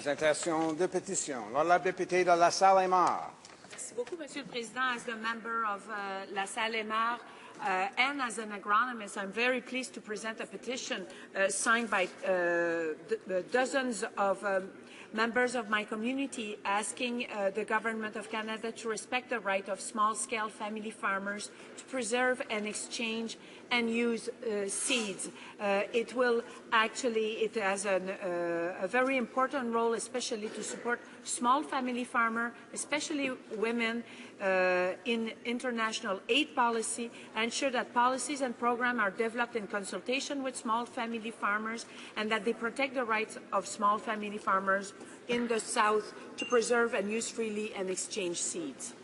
Présentation de pétition. L'honorable député de La Salle-et-Mar. Merci beaucoup, Monsieur le Président. As the member of La Salle-et-Mar and as an agronomist, I'm very pleased to present a petition signed by dozens of members of my community asking the Government of Canada to respect the right of small-scale family farmers to preserve and exchange and use seeds. It has a very important role, especially to support small family farmers, especially women, in international aid policy, ensure that policies and programs are developed in consultation with small family farmers and that they protect the rights of small family farmers in the South to preserve and use freely and exchange seeds.